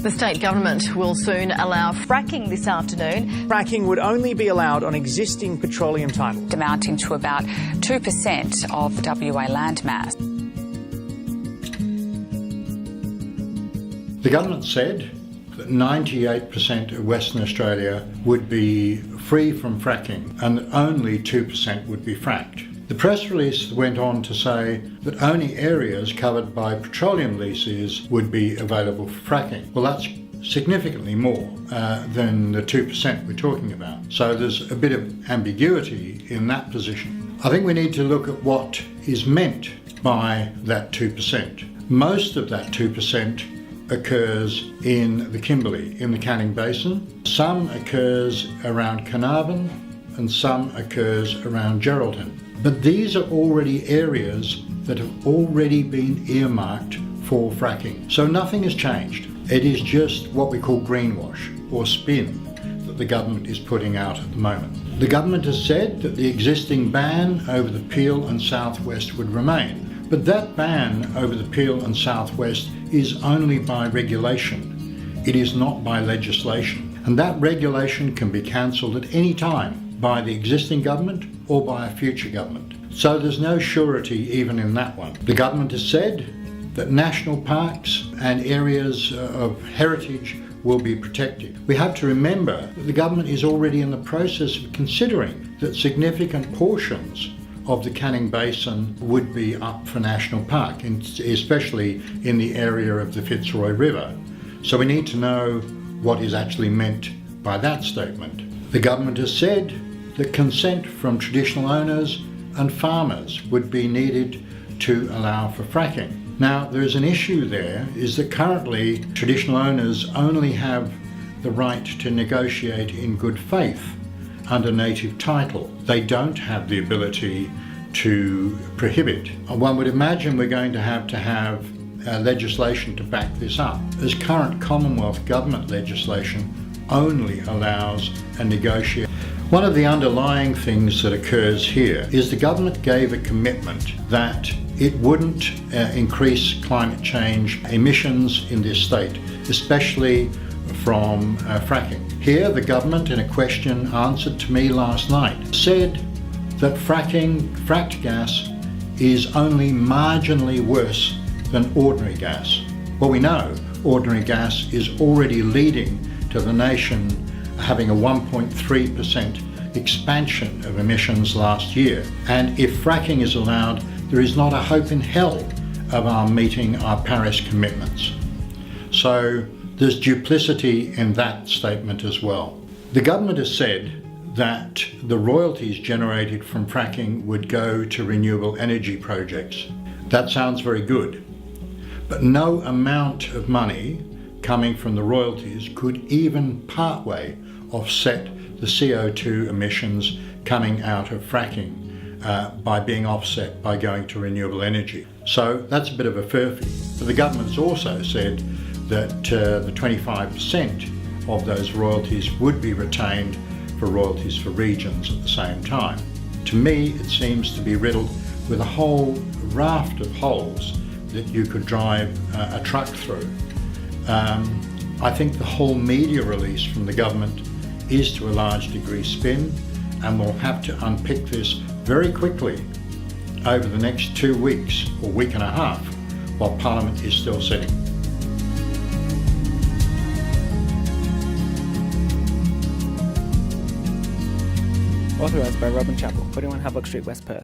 The state government will soon allow fracking this afternoon. Fracking would only be allowed on existing petroleum titles, amounting to about 2% of WA landmass. The government said that 98% of Western Australia would be free from fracking and that only 2% would be fracked. The press release went on to say that only areas covered by petroleum leases would be available for fracking. Well, that's significantly more than the 2% we're talking about. So there's a bit of ambiguity in that position. I think we need to look at what is meant by that 2%. Most of that 2% occurs in the Kimberley, in the Canning Basin. Some occurs around Carnarvon and some occurs around Geraldton. But these are already areas that have already been earmarked for fracking. So nothing has changed. It is just what we call greenwash or spin that the government is putting out at the moment. The government has said that the existing ban over the Peel and Southwest would remain. But that ban over the Peel and Southwest is only by regulation. It is not by legislation. And that regulation can be cancelled at any time by the existing government or by a future government. So there's no surety even in that one. The government has said that national parks and areas of heritage will be protected. We have to remember that the government is already in the process of considering that significant portions of the Canning Basin would be up for national park, especially in the area of the Fitzroy River. So we need to know what is actually meant by that statement. The government has said that consent from traditional owners and farmers would be needed to allow for fracking. Now, there is an issue there, is that currently traditional owners only have the right to negotiate in good faith under native title. They don't have the ability to prohibit. One would imagine we're going to have legislation to back this up, as current Commonwealth government legislation only allows a negotiation. One of the underlying things that occurs here is the government gave a commitment that it wouldn't increase climate change emissions in this state, especially from fracking. Here, the government, in a question answered to me last night, said that fracked gas is only marginally worse than ordinary gas. Well, we know ordinary gas is already leading to the nation having a 1.3% expansion of emissions last year. And if fracking is allowed, there is not a hope in hell of our meeting our Paris commitments. So there's duplicity in that statement as well. The government has said that the royalties generated from fracking would go to renewable energy projects. That sounds very good, but no amount of money coming from the royalties could even partway offset the CO2 emissions coming out of fracking by being offset by going to renewable energy. So that's a bit of a furphy. But the government's also said that the 25% of those royalties would be retained for royalties for regions at the same time. To me, it seems to be riddled with a whole raft of holes that you could drive a truck through. I think the whole media release from the government is to a large degree spin, and we'll have to unpick this very quickly over the next 2 weeks or week and a half while Parliament is still sitting. Authorised by Robin Chappell, 41 Havelock Street, West Perth.